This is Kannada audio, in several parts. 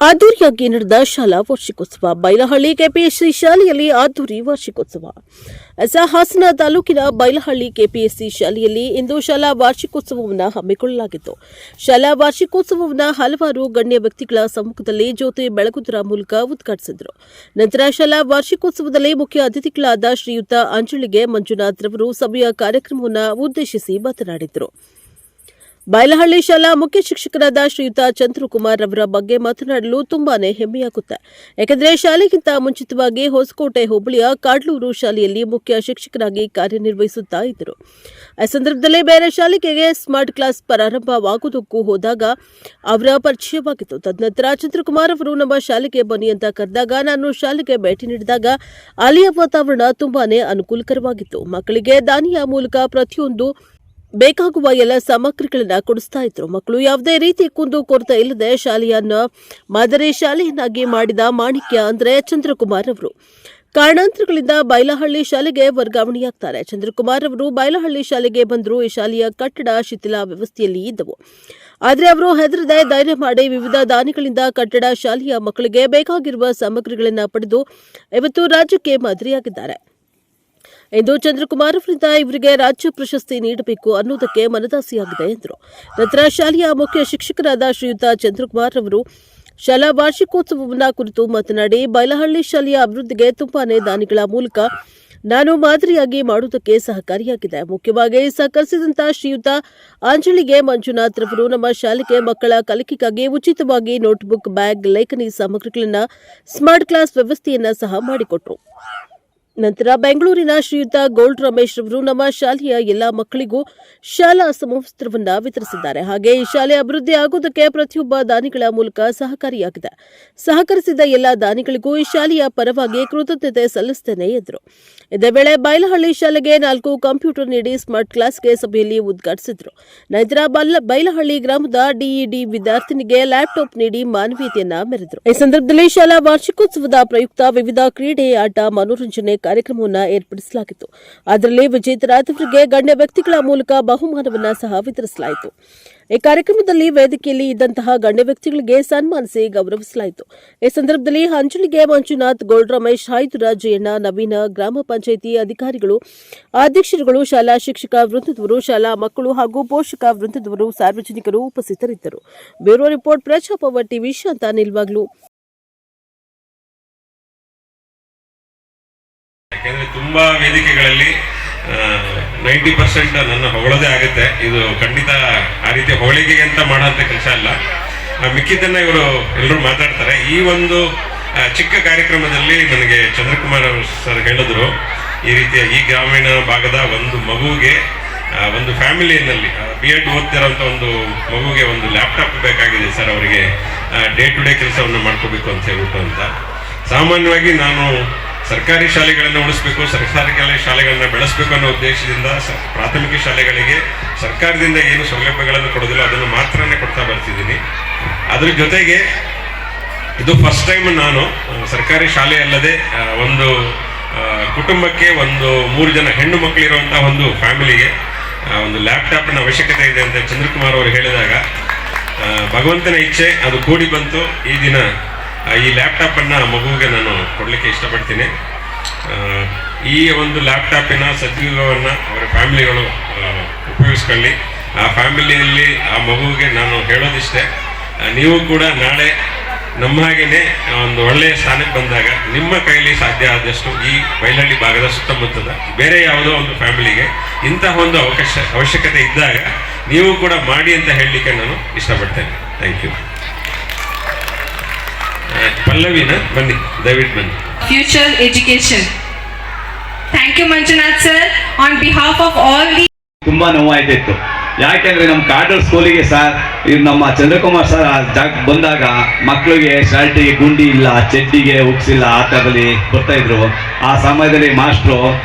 ಅದ್ದೂರಿಯಾಗಿ ನಡೆದ ಶಾಲಾ ವಾರ್ಷಿಕೋತ್ಸವ. ಬೈಲಹಳ್ಳಿ ಕೆಪಿಎಸ್ಸಿ ಶಾಲೆಯಲ್ಲಿ ಅದ್ದೂರಿ ವಾರ್ಷಿಕೋತ್ಸವ. ಹಾಸನ ತಾಲೂಕಿನ ಬೈಲಹಳ್ಳಿ ಕೆಪಿಎಸ್ಸಿ ಶಾಲೆಯಲ್ಲಿ ಇಂದು ಶಾಲಾ ವಾರ್ಷಿಕೋತ್ಸವವನ್ನು ಹಮ್ಮಿಕೊಳ್ಳಲಾಗಿತ್ತು. ಶಾಲಾ ವಾರ್ಷಿಕೋತ್ಸವವನ್ನು ಹಲವಾರು ಗಣ್ಯ ವ್ಯಕ್ತಿಗಳ ಸಮ್ಮುಖದಲ್ಲಿ ಜ್ಯೋತಿ ಬೆಳಗುವುದರ ಮೂಲಕ ಉದ್ಘಾಟಿಸಿದರು. ನಂತರ ಶಾಲಾ ವಾರ್ಷಿಕೋತ್ಸವದಲ್ಲಿ ಮುಖ್ಯ ಅತಿಥಿಗಳಾದ ಶ್ರೀಯುತ ಅಂಜಳಿಗೆ ಮಂಜುನಾಥ್ ರವರು ಸಭೆಯ ಕಾರ್ಯಕ್ರಮವನ್ನು ಉದ್ದೇಶಿಸಿ ಮಾತನಾಡಿದರು. ಬೈಲಹಳ್ಳಿ ಶಾಲಾ ಮುಖ್ಯ ಶಿಕ್ಷಕರಾದ ಶ್ರೀಯುತ ಚಂದ್ರಕುಮಾರ್ ಅವರ ಬಗ್ಗೆ ಮಾತನಾಡಲು ತುಂಬಾನೇ ಹೆಮ್ಮೆಯಾಗುತ್ತೆ. ಯಾಕೆಂದರೆ ಶಾಲೆಗಿಂತ ಮುಂಚಿತವಾಗಿ ಹೊಸಕೋಟೆ ಹೋಬಳಿಯ ಕಾಡ್ಲೂರು ಶಾಲೆಯಲ್ಲಿ ಮುಖ್ಯ ಶಿಕ್ಷಕರಾಗಿ ಕಾರ್ಯನಿರ್ವಹಿಸುತ್ತಾ ಇದ್ದರು. ಆ ಸಂದರ್ಭದಲ್ಲಿ ಬೇರೆ ಶಾಲೆಗೆ ಸ್ಮಾರ್ಟ್ ಕ್ಲಾಸ್ ಪ್ರಾರಂಭವಾಗುವುದಕ್ಕೂ ಹೋದಾಗ ಅವರ ಪರಿಚಯವಾಗಿತ್ತು. ತದನಂತರ ಚಂದ್ರಕುಮಾರ್ ಅವರು ನಮ್ಮ ಶಾಲೆಗೆ ಬನ್ನಿ ಅಂತ ಕರೆದಾಗ ನಾನು ಶಾಲೆಗೆ ಭೇಟಿ ನೀಡಿದಾಗ ಅಲ್ಲಿಯ ವಾತಾವರಣ ತುಂಬಾನೇ ಅನುಕೂಲಕರವಾಗಿತ್ತು. ಮಕ್ಕಳಿಗೆ ದಾನಿಯ ಮೂಲಕ ಪ್ರತಿಯೊಂದು ಬೇಕಾಗುವ ಎಲ್ಲ ಸಾಮಗ್ರಿಗಳನ್ನು ಕೊಡಿಸ್ತಾ ಇದ್ರು. ಮಕ್ಕಳು ಯಾವುದೇ ರೀತಿ ಕುಂದು ಕೊರತೆ ಇಲ್ಲದೆ ಶಾಲೆಯನ್ನ ಮಾದರಿ ಶಾಲೆಯನ್ನಾಗಿ ಮಾಡಿದ ಮಾಣಿಕ್ಯ ಅಂದ್ರೆ ಚಂದ್ರಕುಮಾರ್ ಅವರು. ಕಾರಣಾಂತರಗಳಿಂದ ಬೈಲಹಳ್ಳಿ ಶಾಲೆಗೆ ವರ್ಗಾವಣೆಯಾಗ್ತಾರೆ. ಚಂದ್ರಕುಮಾರ್ ಅವರು ಬೈಲಹಳ್ಳಿ ಶಾಲೆಗೆ ಬಂದರು. ಈ ಶಾಲೆಯ ಕಟ್ಟಡ ಶಿಥಿಲ ವ್ಯವಸ್ಥೆಯಲ್ಲಿ ಇದ್ದವು. ಆದರೆ ಅವರು ಹೆದರದೆ ಧೈರ್ಯ ಮಾಡಿ ವಿವಿಧ ದಾನಿಗಳಿಂದ ಕಟ್ಟಡ ಶಾಲೆಯ ಮಕ್ಕಳಿಗೆ ಬೇಕಾಗಿರುವ ಸಾಮಗ್ರಿಗಳನ್ನು ಪಡೆದು ಇವತ್ತು ರಾಜ್ಯಕ್ಕೆ ಮಾದರಿಯಾಗಿದ್ದಾರೆ. ಇಂದು ಚಂದ್ರಕುಮಾರ್ ಅವರಿಂದ ಇವರಿಗೆ ರಾಜ್ಯ ಪ್ರಶಸ್ತಿ ನೀಡಬೇಕು ಅನ್ನೋದಕ್ಕೆ ಮನದಾಸೆಯಾಗಿದೆ ಎಂದರು. ನಂತರ ಶಾಲೆಯ ಮುಖ್ಯ ಶಿಕ್ಷಕರಾದ ಶ್ರೀಯುತ ಚಂದ್ರಕುಮಾರ್ ಅವರು ಶಾಲಾ ವಾರ್ಷಿಕೋತ್ಸವವನ್ನು ಕುರಿತು ಮಾತನಾಡಿ, ಬೈಲಹಳ್ಳಿ ಶಾಲೆಯ ಅಭಿವೃದ್ಧಿಗೆ ತುಂಬಾನೇ ದಾನಿಗಳ ಮೂಲಕ ನಾನು ಮಾದರಿಯಾಗಿ ಮಾಡುವುದಕ್ಕೆ ಸಹಕಾರಿಯಾಗಿದೆ. ಮುಖ್ಯವಾಗಿ ಸಹಕರಿಸಿದಂತಹ ಶ್ರೀಯುತ ಅಂಜಳಿಗೆ ಮಂಜುನಾಥ್ ರವರು ನಮ್ಮ ಶಾಲೆಗೆ ಮಕ್ಕಳ ಕಲಿಕೆಗಾಗಿ ಉಚಿತವಾಗಿ ನೋಟ್ಬುಕ್, ಬ್ಯಾಗ್, ಲೇಖನಿ ಸಾಮಗ್ರಿಗಳನ್ನು ಸ್ಮಾರ್ಟ್ ಕ್ಲಾಸ್ ವ್ಯವಸ್ಥೆಯನ್ನ ಸಹ ಮಾಡಿಕೊಟ್ರು. ನಂತರ ಬೆಂಗಳೂರಿನ ಶ್ರೀಯುತ ಗೋಲ್ಡ್ ರಮೇಶ್ ರವರು ನಮ್ಮ ಶಾಲೆಯ ಎಲ್ಲಾ ಮಕ್ಕಳಿಗೂ ಶಾಲಾ ಸಮವಸ್ತ್ರವನ್ನು ವಿತರಿಸಿದ್ದಾರೆ. ಹಾಗೆ ಈ ಶಾಲೆ ಅಭಿವೃದ್ಧಿ ಆಗುವುದಕ್ಕೆ ಪ್ರತಿಯೊಬ್ಬ ದಾನಿಗಳ ಮೂಲಕ ಸಹಕಾರಿಯಾಗಿದೆ. ಸಹಕರಿಸಿದ ಎಲ್ಲಾ ದಾನಿಗಳಿಗೂ ಈ ಶಾಲೆಯ ಪರವಾಗಿ ಕೃತಜ್ಞತೆ ಸಲ್ಲಿಸುತ್ತೇನೆ ಎಂದರು. ಇದೇ ವೇಳೆ ಬೈಲಹಳ್ಳಿ ಶಾಲೆಗೆ 4 ಕಂಪ್ಯೂಟರ್ ನೀಡಿ ಸ್ಮಾರ್ಟ್ ಕ್ಲಾಸ್ಗೆ ಸಭೆಯಲ್ಲಿ ಉದ್ಘಾಟಿಸಿದರು. ನಂತರ ಬೈಲಹಳ್ಳಿ ಗ್ರಾಮದ ಡಿಇಡಿ ವಿದ್ಯಾರ್ಥಿನಿಗೆ ಲ್ಯಾಪ್ಟಾಪ್ ನೀಡಿ ಮಾನವೀಯತೆಯನ್ನ ಮೆರೆದರು. ಈ ಸಂದರ್ಭದಲ್ಲಿ ಶಾಲಾ ವಾರ್ಷಿಕೋತ್ಸವದ ಪ್ರಯುಕ್ತ ವಿವಿಧ ಕ್ರೀಡೆ, ಆಟ, ಮನೋರಂಜನೆ ಕಾರ್ಯಕ್ರಮವನ್ನು ಏರ್ಪಡಿಸಲಾಗಿತ್ತು. ಅದರಲ್ಲಿ ವಿಜೇತರಾದವರಿಗೆ ಗಣ್ಯ ವ್ಯಕ್ತಿಗಳ ಮೂಲಕ ಬಹುಮಾನವನ್ನು ಸಹ ವಿತರಿಸಲಾಯಿತು. ಈ ಕಾರ್ಯಕ್ರಮದಲ್ಲಿ ವೇದಿಕೆಯಲ್ಲಿ ಇದ್ದಂತಹ ಗಣ್ಯ ವ್ಯಕ್ತಿಗಳಿಗೆ ಸನ್ಮಾನಿಸಿ ಗೌರವಿಸಲಾಯಿತು. ಈ ಸಂದರ್ಭದಲ್ಲಿ ಅಂಜಳಿಗೆ ಮಂಜುನಾಥ್, ಗೋಲ್ಡ್ ರಮೇಶ್, ಹಾಯ್ದುರ ಜಯಣ್ಣ, ನವೀನ, ಗ್ರಾಮ ಪಂಚಾಯಿತಿ ಅಧಿಕಾರಿಗಳು, ಅಧ್ಯಕ್ಷರುಗಳು, ಶಾಲಾ ಶಿಕ್ಷಕ ವೃಂದದವರು, ಶಾಲಾ ಮಕ್ಕಳು ಹಾಗೂ ಪೋಷಕ ವೃಂದದವರು, ಸಾರ್ವಜನಿಕರು ಉಪಸ್ಥಿತರಿದ್ದರು. ಬ್ಯೂರೋ ರಿಪೋರ್ಟ್, ಪ್ರಜಾಪವರ್ ಟಿವಿ, ಶಾಂತ ನಿಲ್ವಾಗ್ಲು. ಯಾಕೆಂದರೆ ತುಂಬ ವೇದಿಕೆಗಳಲ್ಲಿ 90% ನನ್ನ ಹೊಗಳದೇ ಆಗುತ್ತೆ. ಇದು ಖಂಡಿತ ಆ ರೀತಿ ಹೊಗಳಿಕೆ ಅಂತ ಮಾಡೋಂಥ ಕೆಲಸ ಅಲ್ಲ. ಮಿಕ್ಕಿದ್ದನ್ನು ಇವರು ಎಲ್ಲರೂ ಮಾತಾಡ್ತಾರೆ. ಈ ಒಂದು ಚಿಕ್ಕ ಕಾರ್ಯಕ್ರಮದಲ್ಲಿ ನನಗೆ ಚಂದ್ರಕುಮಾರ್ ಸರ್ ಹೇಳಿದ್ರು, ಈ ರೀತಿಯ ಈ ಗ್ರಾಮೀಣ ಭಾಗದ ಒಂದು ಮಗುವಿಗೆ, ಒಂದು ಫ್ಯಾಮಿಲಿಯಲ್ಲಿ BEd ಓದ್ತಿರೋಂಥ ಒಂದು ಮಗುವಿಗೆ ಒಂದು ಲ್ಯಾಪ್ಟಾಪ್ ಬೇಕಾಗಿದೆ ಸರ್, ಅವರಿಗೆ ಡೇ ಟು ಡೇ ಕೆಲಸವನ್ನು ಮಾಡ್ಕೋಬೇಕು ಅಂತ ಹೇಳ್ಬಿಟ್ಟು ಅಂತ. ಸಾಮಾನ್ಯವಾಗಿ ನಾನು ಸರ್ಕಾರಿ ಶಾಲೆಗಳನ್ನು ಉಳಿಸಬೇಕು, ಸರ್ಕಾರಿ ಶಾಲೆಗಳನ್ನ ಬೆಳೆಸಬೇಕು ಅನ್ನೋ ಉದ್ದೇಶದಿಂದ ಪ್ರಾಥಮಿಕ ಶಾಲೆಗಳಿಗೆ ಸರ್ಕಾರದಿಂದ ಏನು ಸೌಲಭ್ಯಗಳನ್ನು ಕೊಡೋದಿಲ್ಲ ಅದನ್ನು ಮಾತ್ರನೇ ಕೊಡ್ತಾ ಬರ್ತಿದ್ದೀನಿ. ಅದ್ರ ಜೊತೆಗೆ ಇದು ಫಸ್ಟ್ ಟೈಮ್ ನಾನು ಸರ್ಕಾರಿ ಶಾಲೆ ಅಲ್ಲದೆ ಒಂದು ಕುಟುಂಬಕ್ಕೆ ಒಂದು 3 ಜನ ಹೆಣ್ಣು ಮಕ್ಕಳಿರುವಂಥ ಒಂದು ಫ್ಯಾಮಿಲಿಗೆ ಒಂದು ಲ್ಯಾಪ್ಟಾಪ್ನ ಅವಶ್ಯಕತೆ ಇದೆ ಅಂತ ಚಂದ್ರಕುಮಾರ್ ಅವರು ಹೇಳಿದಾಗ ಭಗವಂತನ ಇಚ್ಛೆ ಅದು ಕೂಡಿ ಬಂತು. ಈ ದಿನ ಈ ಲ್ಯಾಪ್ಟಾಪನ್ನು ಮಗುವಿಗೆ ನಾನು ಕೊಡಲಿಕ್ಕೆ ಇಷ್ಟಪಡ್ತೀನಿ. ಈ ಒಂದು ಲ್ಯಾಪ್ಟಾಪಿನ ಸದ್ವಿನಿಯೋಗವನ್ನು ಅವರ ಫ್ಯಾಮಿಲಿಗಳು ಉಪಯೋಗಿಸ್ಕೊಳ್ಳಿ. ಆ ಫ್ಯಾಮಿಲಿಯಲ್ಲಿ ಆ ಮಗುವಿಗೆ ನಾನು ಹೇಳೋದಿಷ್ಟೇ, ನೀವು ಕೂಡ ನಾಳೆ ನಮ್ಮ ಹಾಗೇನೆ ಒಂದು ಒಳ್ಳೆಯ ಸ್ಥಾನಕ್ಕೆ ಬಂದಾಗ ನಿಮ್ಮ ಕೈಲಿ ಸಾಧ್ಯ ಆದಷ್ಟು ಈ ಬೈಲಹಳ್ಳಿ ಭಾಗದ ಸುತ್ತಮುತ್ತದ ಬೇರೆ ಯಾವುದೋ ಒಂದು ಫ್ಯಾಮಿಲಿಗೆ ಇಂತಹ ಒಂದು ಅವಶ್ಯಕತೆ ಇದ್ದಾಗ ನೀವು ಕೂಡ ಮಾಡಿ ಅಂತ ಹೇಳಲಿಕ್ಕೆ ನಾನು ಇಷ್ಟಪಡ್ತೇನೆ. Thank you. ಪಲ್ಲವಿನ ಬನ್ನಿ, ದಯವಿಟ್ಟು ಬನ್ನಿ. Future education. Thank you Manjunath sir. On behalf of all the ತುಂಬಾ ನೋವಾಯ್ತಿತ್ತು. ಯಾಕೆಂದ್ರೆ ನಮ್ಮ ಕಾಡೂರು ಸ್ಕೂಲಿಗೆ ಸರ್ ನಮ್ಮ ಚಂದ್ರಕುಮಾರ್ ಸರ್ ಜಾಗ ಬಂದಾಗ ಮಕ್ಕಳಿಗೆ ಶರ್ಟಿಗೆ ಗುಂಡಿ ಇಲ್ಲ, ಚಡ್ಡಿಗೆ ಉಕ್ಸಿಲ್ಲ, ಆ ಥರದಲ್ಲಿ ಬರ್ತಾ ಇದ್ರು. ಆ ಸಮಯದಲ್ಲಿ ಮಾಸ್ಟ್ರು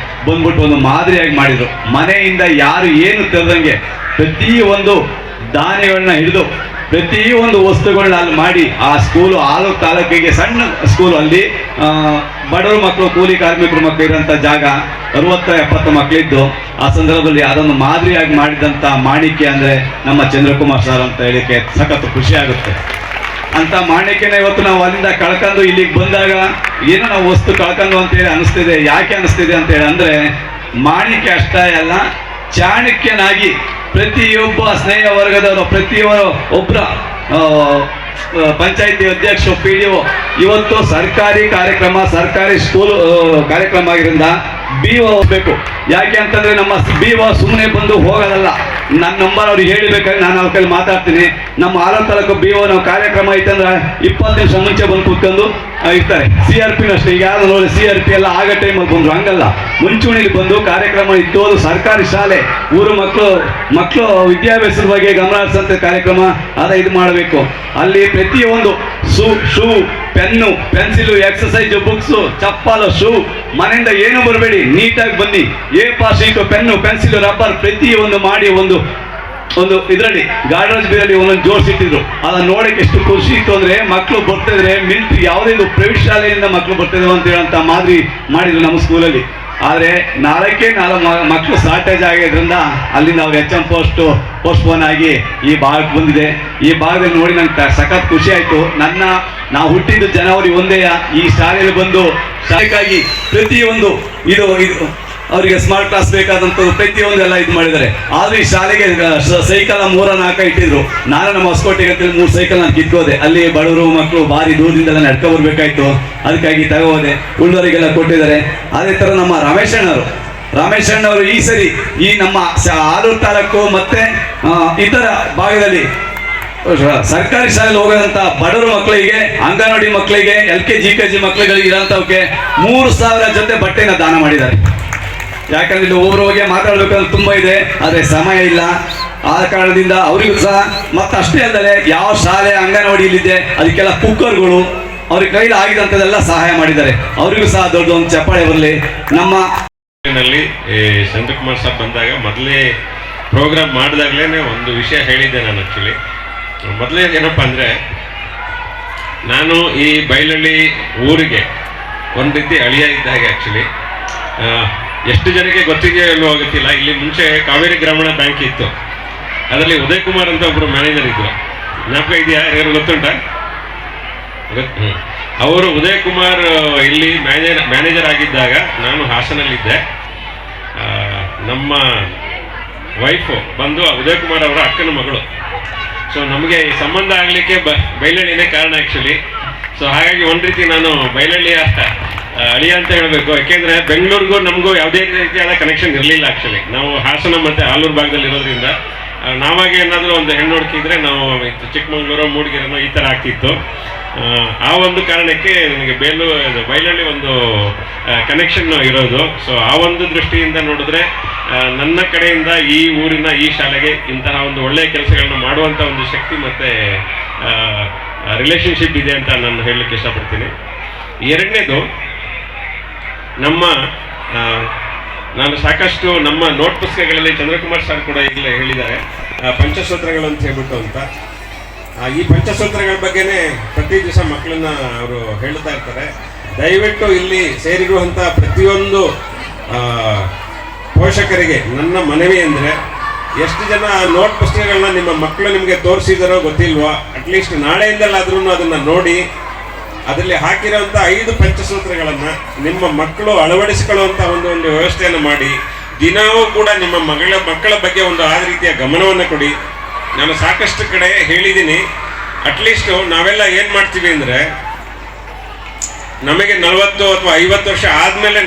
ಬಂದ್ಬಿಟ್ಟು ಒಂದು ಮಾದರಿಯಾಗಿ ಮಾಡಿದ್ರು. ಮನೆಯಿಂದ ಯಾರು ಏನು ತರದಂಗೆ ಪ್ರತಿಯೊಂದು ದಾನಿಗಳನ್ನ ಹಿಡಿದು ಪ್ರತಿಯೊಂದು ವಸ್ತುಗಳನ್ನ ಅಲ್ಲಿ ಮಾಡಿ ಆ ಸ್ಕೂಲು ತಾಲೂಕಿಗೆ ಸಣ್ಣ ಸ್ಕೂಲು, ಅಲ್ಲಿ ಬಡವರು ಮಕ್ಕಳು, ಕೂಲಿ ಕಾರ್ಮಿಕರು ಮಕ್ಕಳು ಇರೋಂಥ ಜಾಗ 60-70 ಮಕ್ಕಳಿದ್ದು. ಆ ಸಂದರ್ಭದಲ್ಲಿ ಅದನ್ನು ಮಾದರಿಯಾಗಿ ಮಾಡಿದಂಥ ಮಾಣಿಕ್ಯ ಅಂದರೆ ನಮ್ಮ ಚಂದ್ರಕುಮಾರ್ ಸರ್ ಅಂತ ಹೇಳಿಕ್ಕೆ ಸಖತ್ ಖುಷಿ ಆಗುತ್ತೆ. ಅಂತ ಮಾಣಿಕ್ಯನ ಇವತ್ತು ನಾವು ಅಲ್ಲಿಂದ ಕಳ್ಕೊಂಡು ಇಲ್ಲಿಗೆ ಬಂದಾಗ ಏನೋ ನಾವು ವಸ್ತು ಕಳ್ಕೊಂಡು ಅಂತೇಳಿ ಅನಿಸ್ತಿದೆ. ಯಾಕೆ ಅನಿಸ್ತಿದೆ ಅಂತೇಳಿ ಅಂದರೆ ಮಾಣಿಕ್ಯ ಅಷ್ಟೇ ಅಲ್ಲ, ಚಾಣಕ್ಯನಾಗಿ ಪ್ರತಿಯೊಬ್ಬ ಸ್ನೇಹ ವರ್ಗದವರು ಒಬ್ಬರ ಪಂಚಾಯಿತಿ ಅಧ್ಯಕ್ಷ PDO ಇವತ್ತು ಸರ್ಕಾರಿ ಕಾರ್ಯಕ್ರಮ, ಸರ್ಕಾರಿ ಸ್ಕೂಲ್ ಕಾರ್ಯಕ್ರಮ ಆಗಿರೋದ್ರಿಂದ BO ಹೋಗ್ಬೇಕು. ಯಾಕೆ ಅಂತಂದ್ರೆ ನಮ್ಮ BO ಸುಮ್ಮನೆ ಬಂದು ಹೋಗೋದಲ್ಲ. ನನ್ನ ನಂಬರ್ ಅವ್ರಿಗೆ ಹೇಳಿಬೇಕಾದ್ರೆ ನಾನು ಅವ್ರ ಕೈಲಿ ಮಾತಾಡ್ತೀನಿ. ನಮ್ಮ ಆಲೂರು ತಾಲೂಕು BO ನಾವು ಕಾರ್ಯಕ್ರಮ ಐತಂದ್ರೆ 20 ನಿಮಿಷ ಮುಂಚೆ ಬಂದು ಕೂತ್ಕೊಂಡು ಇರ್ತಾರೆ. CRP ಅಷ್ಟೇ, ಈಗ ಯಾರು ನೋಡಿ CRP ಎಲ್ಲ ಆಗ ಟೈಮಲ್ಲಿ ಬಂದ್ರು, ಹಂಗಲ್ಲ. ಮುಂಚೂಣಿಲಿ ಬಂದು ಕಾರ್ಯಕ್ರಮ ಇತ್ತು. ಅದು ಸರ್ಕಾರಿ ಶಾಲೆ, ಊರು ಮಕ್ಕಳು ವಿದ್ಯಾಭ್ಯಾಸದ ಬಗ್ಗೆ ಗಮನ ಹರಿಸಂತ ಕಾರ್ಯಕ್ರಮ ಇದು ಮಾಡಬೇಕು. ಅಲ್ಲಿ ಪ್ರತಿಯೊಂದು shoe, pen, pencil, exercise books, ಚಪ್ಪಲು, ಶೂ, ಮನೆಯಿಂದ ಏನು ಬರಬೇಡಿ, ನೀಟಾಗಿ ಬನ್ನಿ. ಶೀಟು, ಪೆನ್ನು, ಪೆನ್ಸಿಲು, ರಬ್ಬರ್ ಪ್ರತಿಯೊಂದು ಮಾಡಿ ಒಂದು ಇದರಲ್ಲಿ ಗಾರ್ಡನ್ಸ್ ಬೀರಲ್ಲಿ ಒಂದೊಂದು ಜೋಡಿಸಿಟ್ಟಿದ್ರು. ಅದನ್ನ ನೋಡಕ್ಕೆ ಎಷ್ಟು ಖುಷಿ ಇತ್ತು ಅಂದ್ರೆ, ಮಕ್ಕಳು ಬರ್ತಿದ್ರೆ ಮಿಲಿಟರಿ ಯಾವುದೇ ಪ್ರೈವೇಟ್ ಶಾಲೆಯಿಂದ ಮಕ್ಕಳು ಬರ್ತಿದ್ರು ಅಂತ ಹೇಳಂತ ಮಾದರಿ ಮಾಡಿದ್ರು ನಮ್ಮ ಸ್ಕೂಲಲ್ಲಿ. ಆದರೆ 4 ಮಕ್ಕಳು ಶಾರ್ಟೇಜ್ ಆಗಿದ್ರಿಂದ ಅಲ್ಲಿಂದ ಅವ್ರು HM ಪೋಸ್ಟ್ಪೋನ್ ಆಗಿ ಈ ಭಾಗಕ್ಕೆ ಬಂದಿದೆ. ಈ ಭಾಗದಲ್ಲಿ ನೋಡಿ ನಂಗೆ ಸಖತ್ ಖುಷಿ ಆಯಿತು. ನಾವು ಹುಟ್ಟಿದ್ದು ಜನವರಿ 1 ಈ ಶಾಲೆಯಲ್ಲಿ ಬಂದು ಶಾಲೆಗಾಗಿ ಪ್ರತಿಯೊಂದು ಇದು ಅವರಿಗೆ ಸ್ಮಾರ್ಟ್ ಕ್ಲಾಸ್ ಬೇಕಾದಂಥದ್ದು ಪ್ರತಿಯೊಂದೆಲ್ಲ ಇದು ಮಾಡಿದ್ದಾರೆ. ಆದರೂ ಈ ಶಾಲೆಗೆ ಸೈಕಲ್ 3-4 ಇಟ್ಟಿದ್ರು. ನಾನು ನಮ್ಮ ಹೊಸಕೋಟೆಗೆ 3 ಸೈಕಲ್ ನಾನು ಕಿತ್ಕೋದೆ. ಅಲ್ಲಿ ಬಡವರು ಮಕ್ಕಳು ಭಾರಿ ದೂರದಿಂದೆಲ್ಲ ನಡ್ಕೊ ಬರ್ಬೇಕಾಯ್ತು, ಅದಕ್ಕಾಗಿ ತಗೋದೆ. ಉಳ್ಳವರಿಗೆಲ್ಲ ಕೊಟ್ಟಿದ್ದಾರೆ. ಅದೇ ಥರ ನಮ್ಮ ರಮೇಶ್ ಅಣ್ಣವರು ಈ ಸರಿ ಈ ನಮ್ಮ ಆಲೂರು ತಾಲೂಕು ಮತ್ತೆ ಇತರ ಭಾಗದಲ್ಲಿ ಸರ್ಕಾರಿ ಶಾಲೆಗೆ ಹೋಗೋದಂತ ಬಡವರು ಮಕ್ಕಳಿಗೆ, ಅಂಗನವಾಡಿ ಮಕ್ಕಳಿಗೆ, LKG UKG ಮಕ್ಕಳಿಗೆ ಇರೋಂಥವಕ್ಕೆ 3,000 ಜೊತೆ ಬಟ್ಟೆನ ದಾನ ಮಾಡಿದ್ದಾರೆ. ಯಾಕಂದ್ರೆ ಇಲ್ಲಿ ಒಬ್ಬರು ಹೋಗಿ ಮಾತಾಡ್ಬೇಕಂದ್ರೆ ತುಂಬಾ ಇದೆ, ಆದರೆ ಸಮಯ ಇಲ್ಲ. ಆ ಕಾರಣದಿಂದ ಅವರಿಗೂ ಸಹ ಮತ್ತೆ ಅಷ್ಟೇ ಅಲ್ಲದೆ ಯಾವ ಶಾಲೆ ಅಂಗನವಾಡಿಯಲ್ಲಿದೆ ಅದಕ್ಕೆಲ್ಲ ಕುಕ್ಕರ್ಗಳು ಅವ್ರ ಕೈಲಿ ಆಗಿದಂಥದ್ದೆಲ್ಲ ಸಹಾಯ ಮಾಡಿದ್ದಾರೆ. ಅವರಿಗೂ ಸಹ ದೊಡ್ಡ ಒಂದು ಚಪ್ಪಾಳೆ ಬರಲಿ. ನಮ್ಮ ಚಂದ್ರಕುಮಾರ್ ಸಾಬ್ ಬಂದಾಗ ಮೊದಲೇ ಪ್ರೋಗ್ರಾಮ್ ಮಾಡಿದಾಗಲೇ ಒಂದು ವಿಷಯ ಹೇಳಿದ್ದೆ ನಾನು. ಆ್ಯಕ್ಚುಲಿ ಮೊದಲೇ ಏನಪ್ಪ ಅಂದರೆ, ನಾನು ಈ ಬೈಲಹಳ್ಳಿ ಊರಿಗೆ ಒಂದು ರೀತಿ ಅಳಿಯ ಇದ್ದಾಗೆ. ಆ್ಯಕ್ಚುಲಿ ಎಷ್ಟು ಜನಕ್ಕೆ ಗೊತ್ತಿದೆಯೋ ಎಲ್ಲೋ ಆಗುತ್ತಿಲ್ಲ, ಇಲ್ಲಿ ಮುಂಚೆ ಕಾವೇರಿ ಗ್ರಾಮೀಣ ಬ್ಯಾಂಕ್ ಇತ್ತು. ಅದರಲ್ಲಿ ಉದಯ್ ಕುಮಾರ್ ಅಂತ ಒಬ್ಬರು ಮ್ಯಾನೇಜರ್ ಇದ್ರು. ಜ್ಞಾಪಕ ಇದೆಯಾ? ಯಾರು ಗೊತ್ತುಂಟ? ಅವರು ಉದಯ್ ಕುಮಾರ್ ಇಲ್ಲಿ ಮ್ಯಾನೇಜರ್ ಆಗಿದ್ದಾಗ ನಾನು ಹಾಸನಲ್ಲಿದ್ದೆ. ನಮ್ಮ ವೈಫು ಬಂದು ಉದಯ್ ಕುಮಾರ್ ಅವರ ಅಕ್ಕನ ಮಗಳು. ಸೊ ನಮಗೆ ಸಂಬಂಧ ಆಗಲಿಕ್ಕೆ ಬೈಲಹಳ್ಳಿನೇ ಕಾರಣ ಆ್ಯಕ್ಚುಲಿ. ಸೊ ಹಾಗಾಗಿ ಒಂದು ರೀತಿ ನಾನು ಬೈಲಹಳ್ಳಿಯ ಅಳಿಯ ಅಂತ ಹೇಳಬೇಕು. ಯಾಕೆಂದರೆ ಬೆಂಗಳೂರಿಗೂ ನಮಗೂ ಯಾವುದೇ ರೀತಿಯಾದ ಕನೆಕ್ಷನ್ ಇರಲಿಲ್ಲ. ಆ್ಯಕ್ಚುಲಿ ನಾವು ಹಾಸನ ಮತ್ತು ಆಲೂರು ಭಾಗದಲ್ಲಿ ಇರೋದ್ರಿಂದ ನಾವಾಗಿ ಏನಾದರೂ ಒಂದು ಹೆಣ್ಣು ಹುಡುಕಿದ್ರೆ ನಾವು ಚಿಕ್ಕಮಗಳೂರು, ಮೂಡಿಗೆರೆನೋ ಈ ಥರ ಆಗ್ತಿತ್ತು. ಆ ಒಂದು ಕಾರಣಕ್ಕೆ ನನಗೆ ಬೈಲಹಳ್ಳಿ ಒಂದು ಕನೆಕ್ಷನ್ ಇರೋದು. ಸೊ ಆ ಒಂದು ದೃಷ್ಟಿಯಿಂದ ನೋಡಿದ್ರೆ ನನ್ನ ಕಡೆಯಿಂದ ಈ ಊರಿನ ಈ ಶಾಲೆಗೆ ಇಂತಹ ಒಂದು ಒಳ್ಳೆಯ ಕೆಲಸಗಳನ್ನ ಮಾಡುವಂಥ ಒಂದು ಶಕ್ತಿ ಮತ್ತು ರಿಲೇಷನ್ಶಿಪ್ ಇದೆ ಅಂತ ನಾನು ಹೇಳಲಿಕ್ಕೆ ಇಷ್ಟಪಡ್ತೀನಿ. ಎರಡನೇದು, ನಾನು ಸಾಕಷ್ಟು ನಮ್ಮ ನೋಟ್ ಪುಸ್ತಕಗಳಲ್ಲಿ ಚಂದ್ರಕುಮಾರ್ ಸರ್ ಕೂಡ ಈಗಲೇ ಹೇಳಿದ್ದಾರೆ, ಪಂಚಸೂತ್ರಗಳು ಅಂತ ಹೇಳ್ಬಿಟ್ಟು ಅಂತ. ಈ ಪಂಚಸೂತ್ರಗಳ ಬಗ್ಗೆನೇ ಪ್ರತಿ ದಿವಸ ಮಕ್ಕಳನ್ನ ಅವರು ಹೇಳ್ತಾ ಇರ್ತಾರೆ. ದಯವಿಟ್ಟು ಇಲ್ಲಿ ಸೇರಿರುವಂಥ ಪ್ರತಿಯೊಂದು ಪೋಷಕರಿಗೆ ನನ್ನ ಮನವಿ ಅಂದರೆ, ಎಷ್ಟು ಜನ ನೋಟ್ ಪುಸ್ತಕಗಳನ್ನ ನಿಮ್ಮ ಮಕ್ಕಳು ನಿಮಗೆ ತೋರಿಸಿದಾರೋ ಗೊತ್ತಿಲ್ವಾ, ಅಟ್ಲೀಸ್ಟ್ ನಾಳೆಯಿಂದಲಾದ್ರೂ ಅದನ್ನು ನೋಡಿ ಅದರಲ್ಲಿ ಹಾಕಿರೋಂಥ 5 ಪಂಚಸೂತ್ರಗಳನ್ನು ನಿಮ್ಮ ಮಕ್ಕಳು ಅಳವಡಿಸಿಕೊಳ್ಳುವಂಥ ಒಂದು ವ್ಯವಸ್ಥೆಯನ್ನು ಮಾಡಿ, ದಿನವೂ ಕೂಡ ನಿಮ್ಮ ಮಕ್ಕಳ ಬಗ್ಗೆ ಒಂದು ಆ ರೀತಿಯ ಗಮನವನ್ನು ಕೊಡಿ. ನಾನು ಸಾಕಷ್ಟು ಕಡೆ ಹೇಳಿದ್ದೀನಿ. ಅಟ್ಲೀಸ್ಟು ನಾವೆಲ್ಲ ಏನು ಮಾಡ್ತೀವಿ ಅಂದರೆ, ನಮಗೆ 40 ಅಥವಾ 50 ವರ್ಷ ಆದಮೇಲೆ